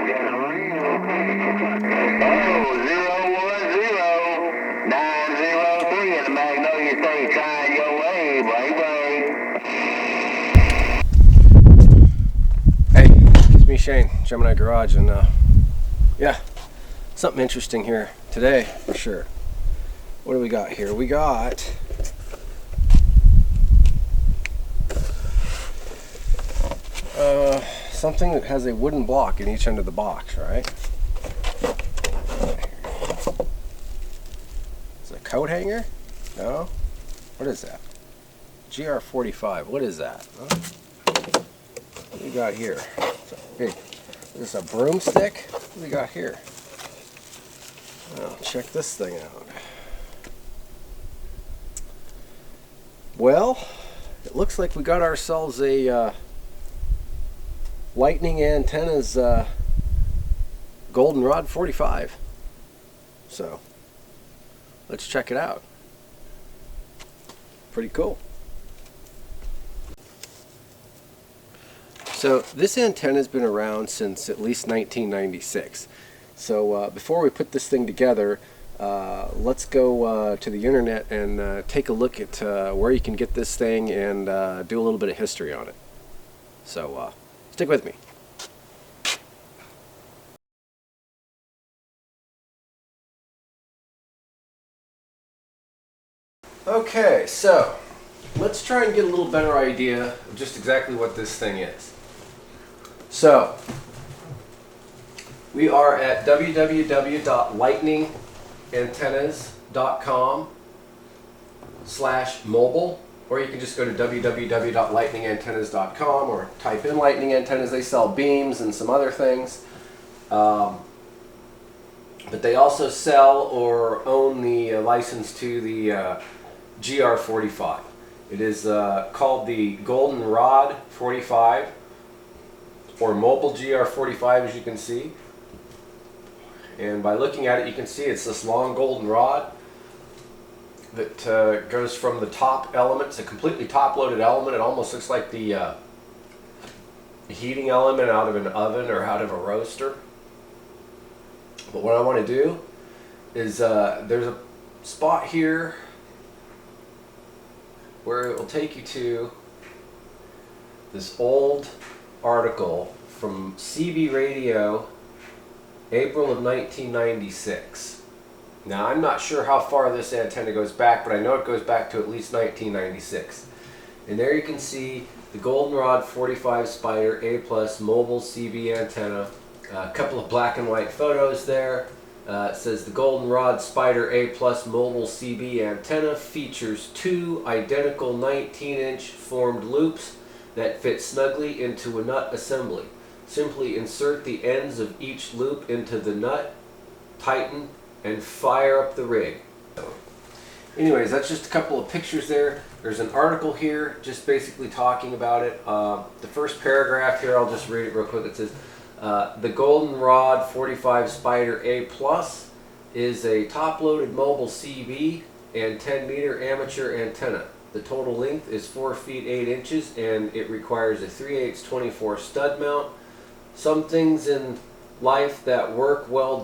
in the Magnolia State, trying your way. Hey, it's me, Shane, Gemini Garage, and yeah, something interesting here today for sure. What do we got here? We got something that has a wooden block in each end of the box, right? Is it a coat hanger? No? What is that? GR45. What is that? Huh? What do we got here? Big. Is this a broomstick? What do we got here? Oh, check this thing out. Well, it looks like we got ourselves a Lightning Antennas Goldenrod 45. So, let's check it out. Pretty cool. So this antenna has been around since at least 1996. So before we put this thing together, let's go to the internet and take a look at where you can get this thing and do a little bit of history on it. So stick with me. Okay, so let's try and get a little better idea of just exactly what this thing is. So, we are at www.lightningantennas.com/mobile, or you can just go to www.lightningantennas.com or type in Lightning Antennas. They sell beams and some other things. But they also sell or own the license to the GR45. It is called the Goldenrod 45 or Mobile GR45, as you can see. And by looking at it, you can see it's this long golden rod that goes from the top element. It's a completely top-loaded element. It almost looks like the heating element out of an oven or out of a roaster. But what I want to do is there's a spot here where it will take you to this old article from CB Radio, April of 1996. Now, I'm not sure how far this antenna goes back, but I know it goes back to at least 1996. And there you can see the Goldenrod 45 Spider A+ mobile CB antenna. A couple of black and white photos there. It says the Goldenrod Spider A+ mobile CB antenna features two identical 19-inch formed loops that fit snugly into a nut assembly. Simply insert the ends of each loop into the nut, tighten, and fire up the rig. Anyways, that's just a couple of pictures there. There's an article here just basically talking about it. The first paragraph here, I'll just read it real quick. It says, the Goldenrod 45 Spider A+ is a top-loaded mobile CB and 10-meter amateur antenna. The total length is 4 feet 8 inches and it requires a 3/8 24 stud mount. Some things in life that work well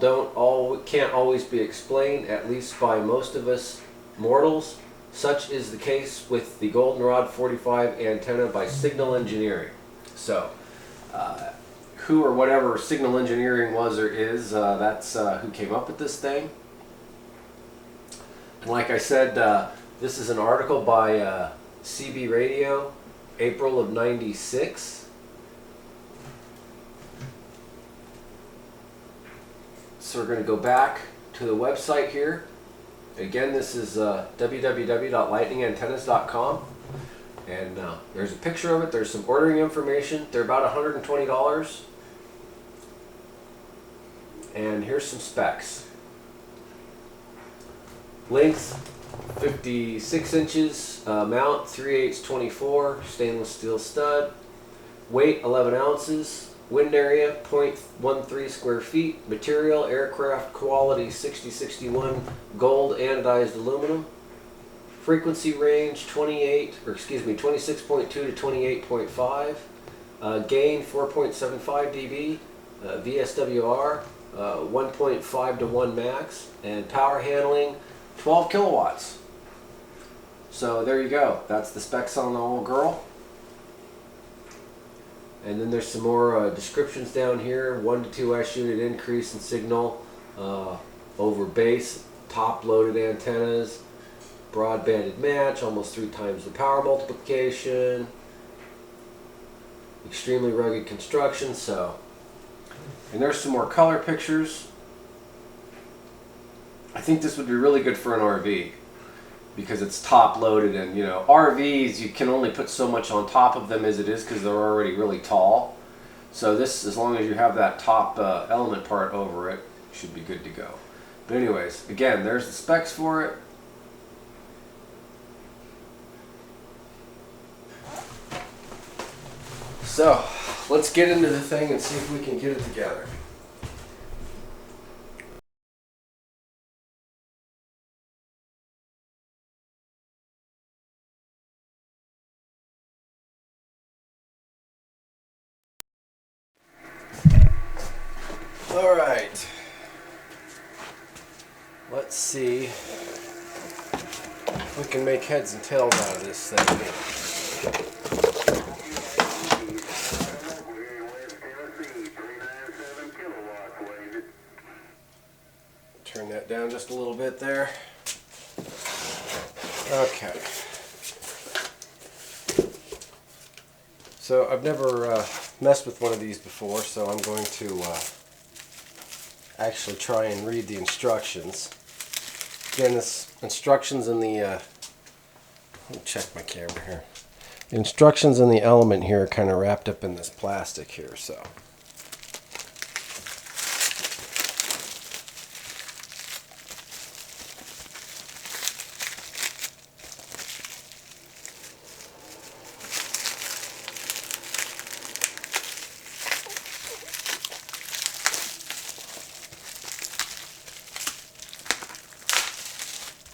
can't always be explained, at least by most of us mortals. Such is the case with the Goldenrod 45 antenna by Signal Engineering. So, who or whatever Signal Engineering was or is, that's who came up with this thing. And like I said, this is an article by CB Radio, April of 96. So we're going to go back to the website here. Again, this is www.lightningantennas.com. And there's a picture of it. There's some ordering information. They're about $120. And here's some specs. Length 56 inches, mount 3/8 24, stainless steel stud. Weight 11 ounces. Wind area 0.13 square feet. Material aircraft quality 6061 gold anodized aluminum. Frequency range 26.2 to 28.5. Gain 4.75 dB. VSWR, 1.5 to 1 max, and power handling 12 kilowatts. So there you go. That's the specs on the old girl. And then there's some more descriptions down here. 1 to 2S unit increase in signal over base, top loaded antennas, broadbanded match, almost 3 times the power multiplication, extremely rugged construction. So, and there's some more color pictures. I think this would be really good for an RV because it's top loaded, and you know, RVs, you can only put so much on top of them as it is because they're already really tall. So this, as long as you have that top element part over it, should be good to go. But anyways, again, there's the specs for it. So let's get into the thing and see if we can get it together. All right, let's see if we can make heads and tails out of this thing. Turn that down just a little bit there. Okay. So I've never messed with one of these before, so I'm going to actually try and read the instructions. Again, this instructions in the let me check my camera here. The instructions in the element here are kind of wrapped up in this plastic here, so.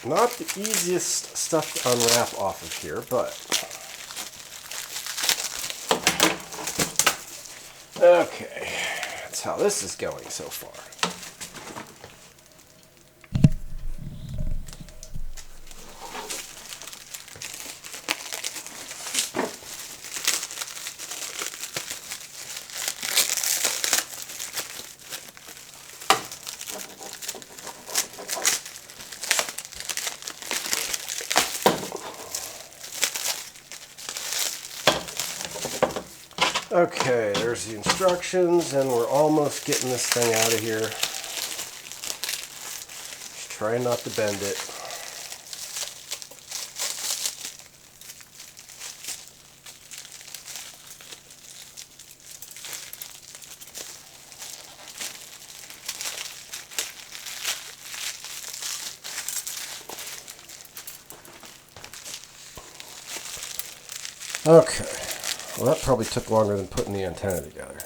Not the easiest stuff to unwrap off of here, but okay, that's how this is going so far. Okay, there's the instructions, and we're almost getting this thing out of here. Just try not to bend it. Okay. Well, that probably took longer than putting the antenna together.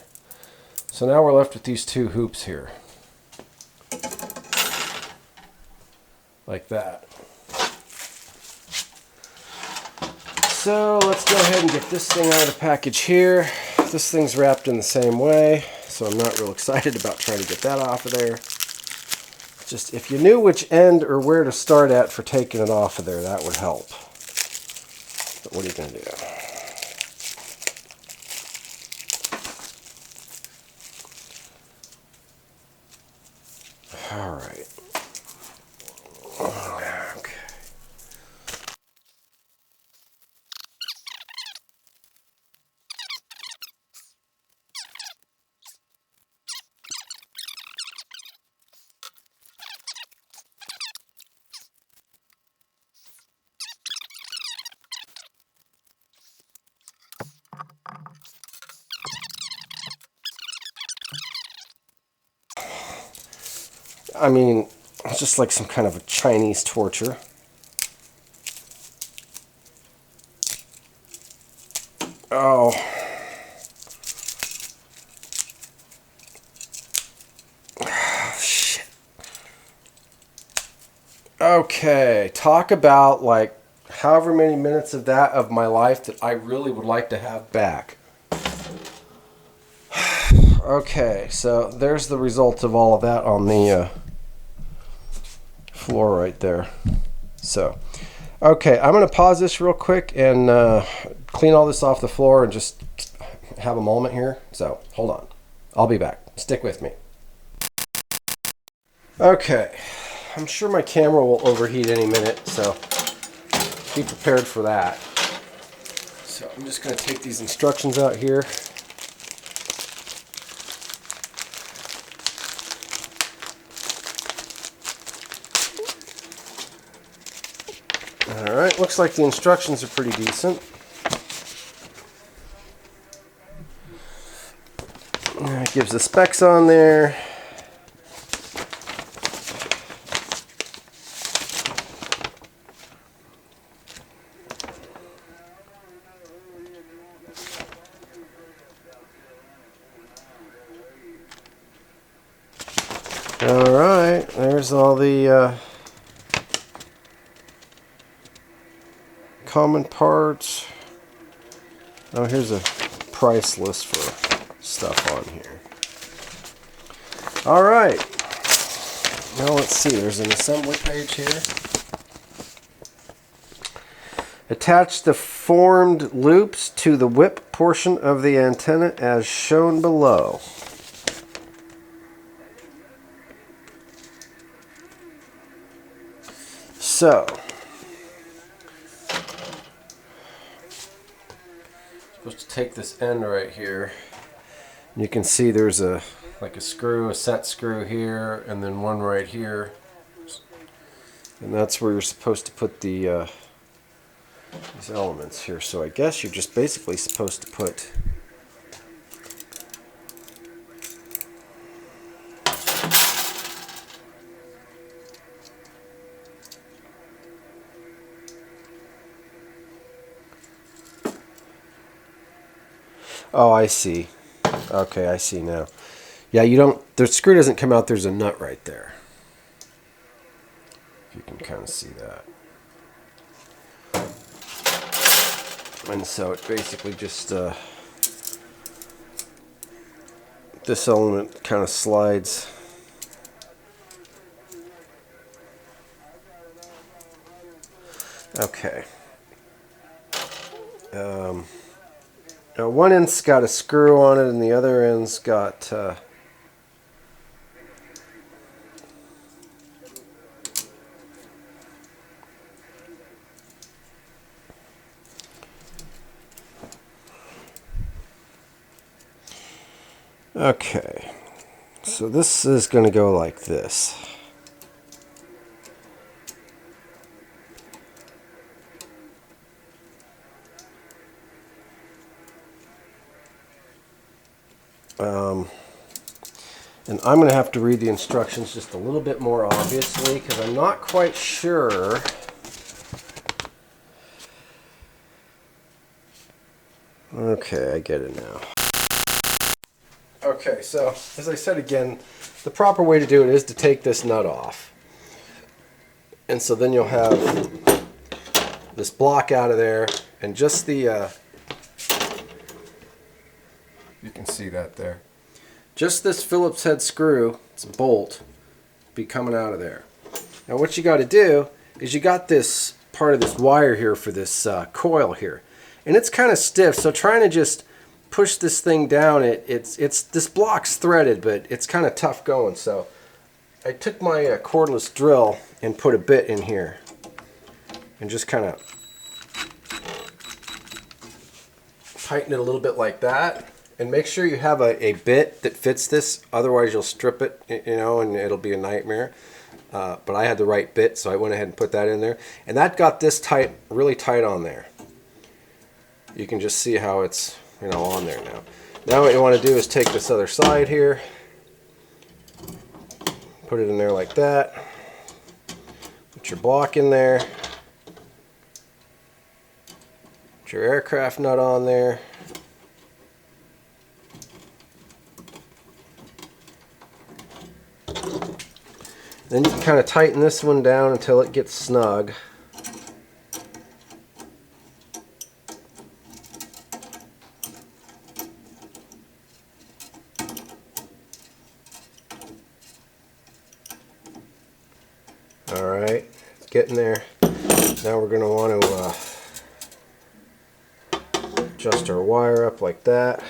So now we're left with these 2 hoops here. Like that. So let's go ahead and get this thing out of the package here. This thing's wrapped in the same way, so I'm not real excited about trying to get that off of there. Just if you knew which end or where to start at for taking it off of there, that would help. But what are you going to do? All right. Okay. I mean, it's just like some kind of a Chinese torture. Oh. Shit. Okay, talk about like however many minutes of that of my life that I really would like to have back. Okay, so there's the result of all of that on the floor right there. So, okay, I'm going to pause this real quick and clean all this off the floor and just have a moment here. So, hold on. I'll be back. Stick with me. Okay, I'm sure my camera will overheat any minute, so be prepared for that. So I'm just going to take these instructions out here. Alright, looks like the instructions are pretty decent. It gives the specs on there. Alright, there's all the common parts. Oh, here's a price list for stuff on here. Alright, now let's see, there's an assembly page here. Attach the formed loops to the whip portion of the antenna as shown below. So, supposed to take this end right here. You can see there's a screw, a set screw here, and then one right here. And that's where you're supposed to put the these elements here. So I guess you're just basically supposed to put oh, I see. Okay, I see now. Yeah, you don't, the screw doesn't come out, there's a nut right there. If you can kind of see that. And so it basically just, this element kind of slides. Okay. Now one end's got a screw on it and the other end's got okay. So this is going to go like this. And I'm going to have to read the instructions just a little bit more obviously because I'm not quite sure. Okay, I get it now. Okay, so as I said again, the proper way to do it is to take this nut off. And so then you'll have this block out of there and just the, you can see that there. Just this Phillips head screw, it's a bolt, be coming out of there. Now what you got to do is you got this part of this wire here for this coil here. And it's kind of stiff, so trying to just push this thing down, it's this block's threaded, but it's kind of tough going. So I took my cordless drill and put a bit in here and just kind of tighten it a little bit like that. And make sure you have a bit that fits this, otherwise you'll strip it, you know, and it'll be a nightmare. But I had the right bit, so I went ahead and put that in there. And that got this tight, really tight on there. You can just see how it's, you know, on there now. Now what you want to do is take this other side here, put it in there like that, put your block in there, put your aircraft nut on there. Then you can kind of tighten this one down until it gets snug. getting there. Now we're going to want to adjust our wire up like that.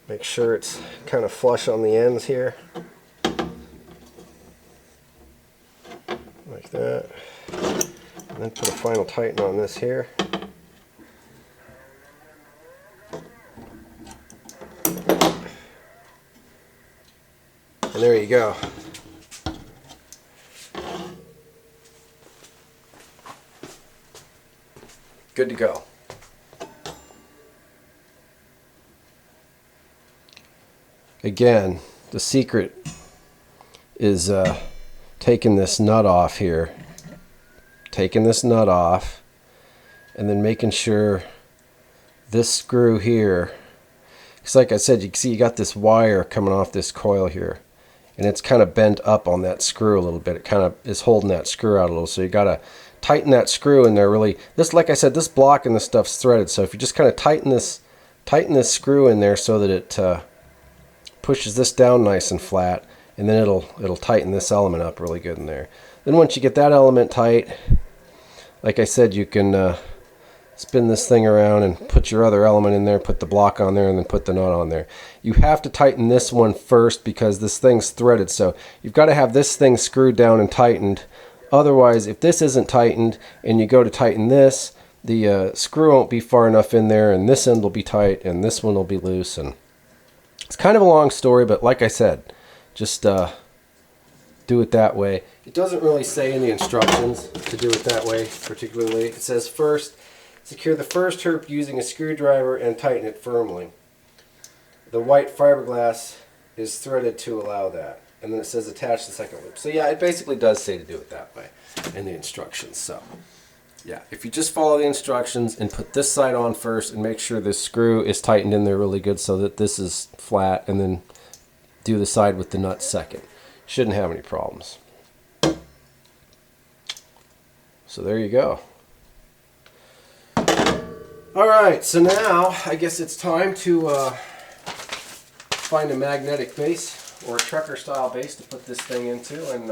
Make sure it's kind of flush on the ends here. Like that. And then put a final tighten on this here. And there you go. Good to go. Again, the secret is taking this nut off here. Taking this nut off and then making sure this screw here, because like I said, you can see you got this wire coming off this coil here. And it's kind of bent up on that screw a little bit. It kind of is holding that screw out a little. So you got to tighten that screw in there really. This, like I said, this block and this stuff's threaded. So if you just kind of tighten this screw in there so that it pushes this down nice and flat, and then it'll tighten this element up really good in there. Then once you get that element tight, like I said, you can spin this thing around and put your other element in there, put the block on there, and then put the nut on there. You have to tighten this one first because this thing's threaded, so you've got to have this thing screwed down and tightened. Otherwise, if this isn't tightened and you go to tighten this, the screw won't be far enough in there, and this end will be tight and this one will be loose. And it's kind of a long story, but like I said, just do it that way. It doesn't really say in the instructions to do it that way particularly. It says first, secure the first hoop using a screwdriver and tighten it firmly. The white fiberglass is threaded to allow that. And then it says attach the second loop. So yeah, it basically does say to do it that way in the instructions. So yeah, if you just follow the instructions and put this side on first and make sure this screw is tightened in there really good so that this is flat, and then do the side with the nut second, shouldn't have any problems. So there you go. Alright, so now I guess it's time to find a magnetic base or a trucker style base to put this thing into and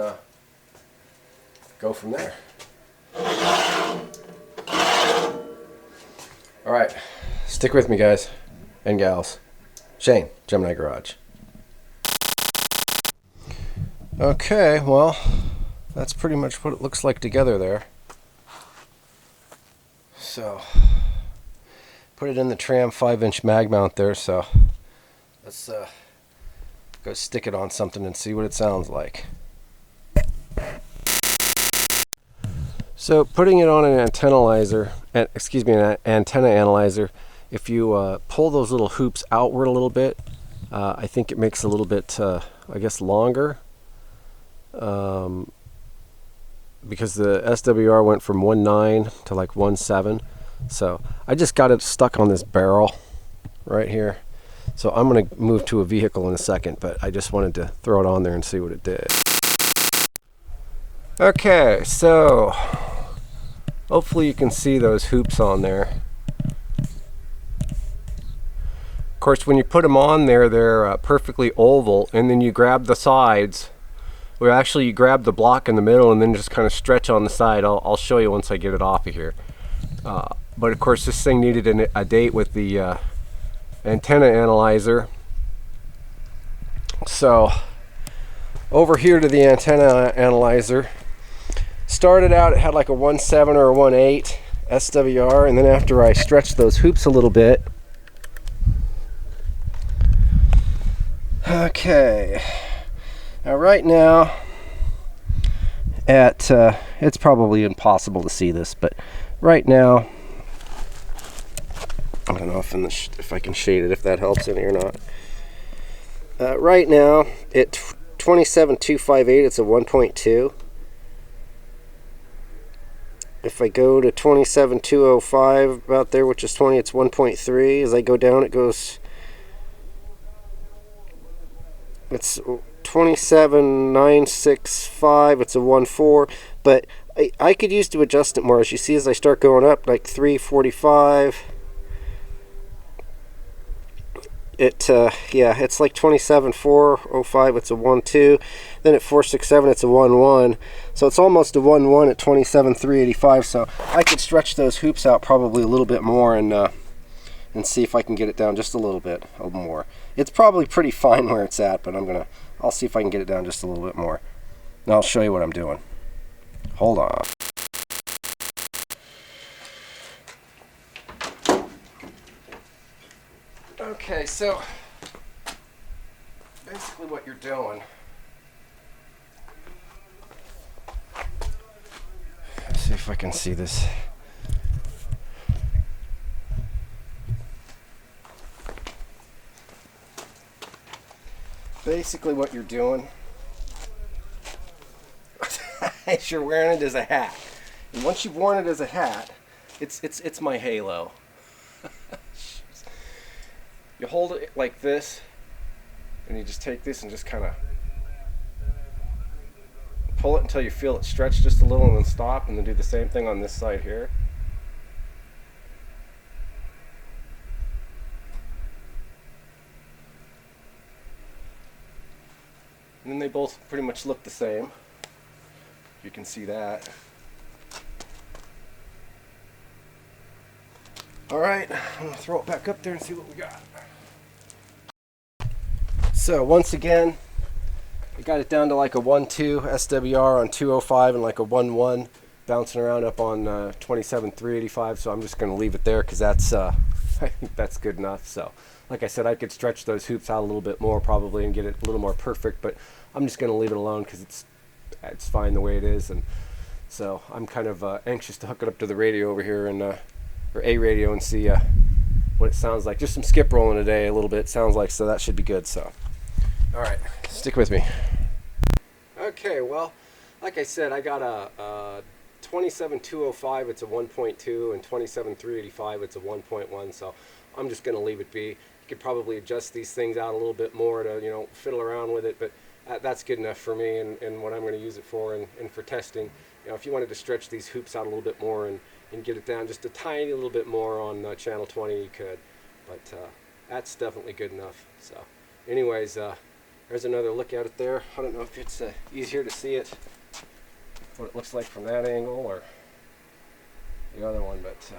go from there. Alright, stick with me guys and gals. Shane, Gemini Garage. Okay, well, that's pretty much what it looks like together there. So put it in the Tram 5-inch mag mount there, so let's go stick it on something and see what it sounds like. So putting it on an antenna analyzer, if you pull those little hoops outward a little bit, I think it makes a little bit, I guess, longer. Because the SWR went from 1.9 to like 1.7. So I just got it stuck on this barrel right here. So I'm going to move to a vehicle in a second, but I just wanted to throw it on there and see what it did. Okay, so hopefully you can see those hoops on there. Of course, when you put them on there, they're perfectly oval, and then you grab the sides. Well, actually, you grab the block in the middle and then just kind of stretch on the side. I'll show you once I get it off of here. But of course, this thing needed a date with the antenna analyzer. So over here to the antenna analyzer. Started out, it had like a 1.7 or a 1.8 SWR, and then after I stretched those hoops a little bit. Okay. Now right now, it's probably impossible to see this, but right now, I don't know if I can shade it, if that helps any or not. Right now, at 27.258, it's a 1.2. If I go to 27.205, about there, which is 20, it's 1.3. As I go down, it goes, it's 27.965, it's a 1.4, but I could use to adjust it more. As you see, as I start going up, like 3.45, yeah, it's like 27.405. It's a 1.2. Then at 4.67, it's a 1.1. So it's almost a 1.1 at 27.385. So I could stretch those hoops out probably a little bit more and see if I can get it down just a little bit more. It's probably pretty fine where it's at, but I'll see if I can get it down just a little bit more. And I'll show you what I'm doing. Hold on. Okay, so basically what you're doing, let's see if I can see this. Basically what you're doing is you're wearing it as a hat. And once you've worn it as a hat, it's my halo. You hold it like this, and you just take this and just kind of pull it until you feel it stretch just a little, and then stop, and then do the same thing on this side here. And then they both pretty much look the same. You can see that. Alright, I'm going to throw it back up there and see what we got. So once again, I got it down to like a 1.2 SWR on 205 and like a 1.1 bouncing around up on 27.385. So I'm just going to leave it there because that's I think that's good enough. So like I said, I could stretch those hoops out a little bit more probably and get it a little more perfect, but I'm just going to leave it alone because it's fine the way it is. And so I'm kind of anxious to hook it up to the radio over here and or a radio and see what it sounds like. Just some skip rolling today a little bit, sounds like, so that should be good. So alright, stick with me. Okay, well, like I said, I got a 27.205, it's a 1.2, and 27.385, it's a 1.1, so I'm just going to leave it be. You could probably adjust these things out a little bit more to, you know, fiddle around with it, but that's good enough for me and what I'm going to use it for and for testing. You know, if you wanted to stretch these hoops out a little bit more and get it down just a tiny little bit more on channel 20, you could, but that's definitely good enough. So anyways, there's another look at it there. I don't know if it's easier to see it, what it looks like from that angle or the other one, but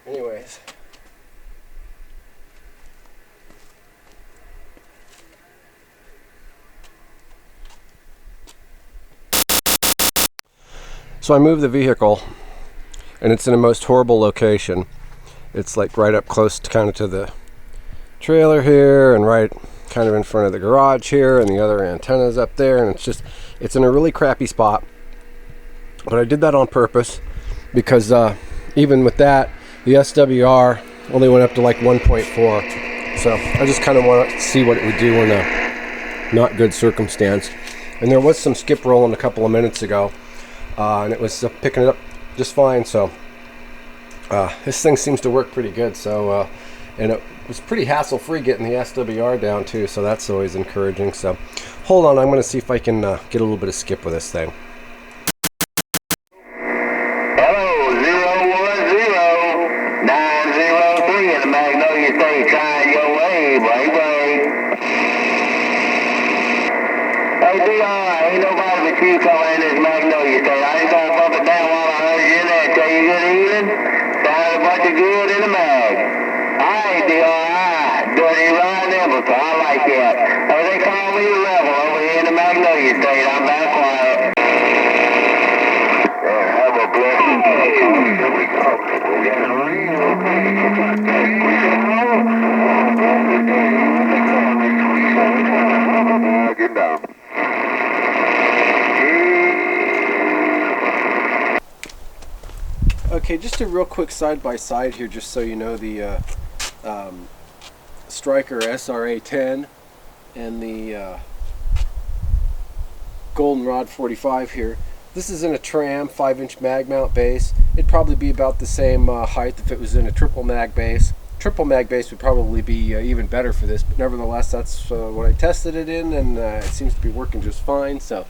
anyways. So I moved the vehicle, and it's in a most horrible location. It's like right up close to kind of to the trailer here, and right kind of in front of the garage here, and the other antenna's up there, and it's in a really crappy spot. But I did that on purpose because even with that, the SWR only went up to like 1.4. So I just kind of want to see what it would do in a not good circumstance. And there was some skip rolling a couple of minutes ago, and it was picking it up just fine. So this thing seems to work pretty good. So and it was pretty hassle-free getting the SWR down too, so that's always encouraging. So hold on, I'm going to see if I can get a little bit of skip with this thing. Hello, 010-903 in the Magnolia State, trying your way, break. Hey, DR, ain't nobody but you calling in this Magnolia State. I ain't gonna bump it down while I heard you in there. Tell you good evening. Sounded a bunch of good in the mag. Alright, DR, Dirty Ryan Nicholson, I like that. Hey, they call me Rebel over here in the Magnolia State. I'm back quiet. Have a blessed day. Here we go. Get down. Okay, just a real quick side-by-side here, just so you know, the Striker SRA-10 and the Goldenrod 45 here. This is in a Tram 5-inch mag mount base. It'd probably be about the same height if it was in a triple mag base. Triple mag base would probably be even better for this, but nevertheless, that's what I tested it in, and it seems to be working just fine. So,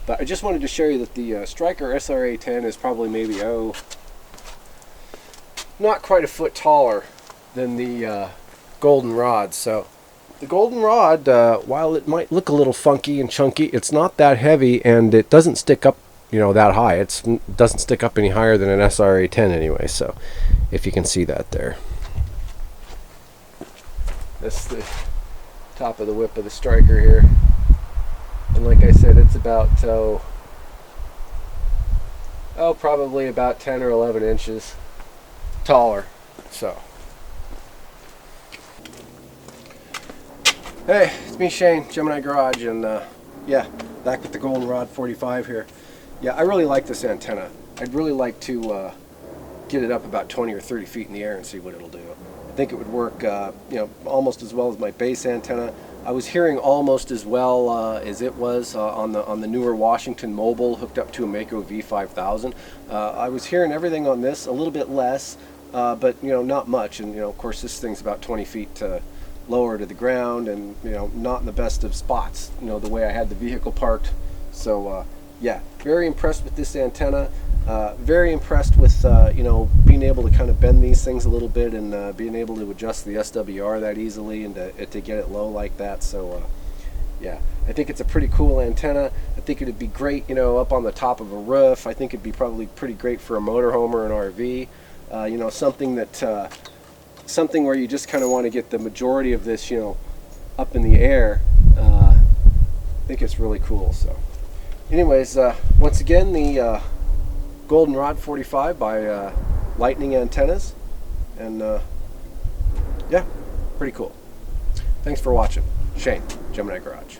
but I just wanted to show you that the Striker SRA-10 is probably maybe not quite a foot taller than the goldenrod. So the goldenrod, while it might look a little funky and chunky, it's not that heavy, and it doesn't stick up, you know, that high. It doesn't stick up any higher than an SRA 10 anyway. So if you can see that there. That's the top of the whip of the striker here. And like I said, it's about, probably about 10 or 11 inches taller. So, hey, it's me, Shane, Gemini Garage, and yeah, back with the Goldenrod 45 here. Yeah, I really like this antenna. I'd really like to get it up about 20 or 30 feet in the air and see what it'll do. I think it would work, you know, almost as well as my base antenna. I was hearing almost as well as it was on the newer Washington Mobile hooked up to a Mako V5000. I was hearing everything on this a little bit less, but you know, not much. And you know, of course, this thing's about 20 feet lower to the ground, and you know, not in the best of spots. You know, the way I had the vehicle parked. So yeah, very impressed with this antenna. Very impressed with you know, being able to kind of bend these things a little bit, and being able to adjust the SWR that easily, and to get it low like that. So yeah, I think it's a pretty cool antenna. I think it'd be great, you know, up on the top of a roof. I think it'd be probably pretty great for a motorhome or an RV. You know, something that something where you just kind of want to get the majority of this, you know, up in the air. I think it's really cool. So anyways, once again, the Goldenrod 45 by Lightning Antennas, and yeah, pretty cool. Thanks for watching. Shane, Gemini Garage.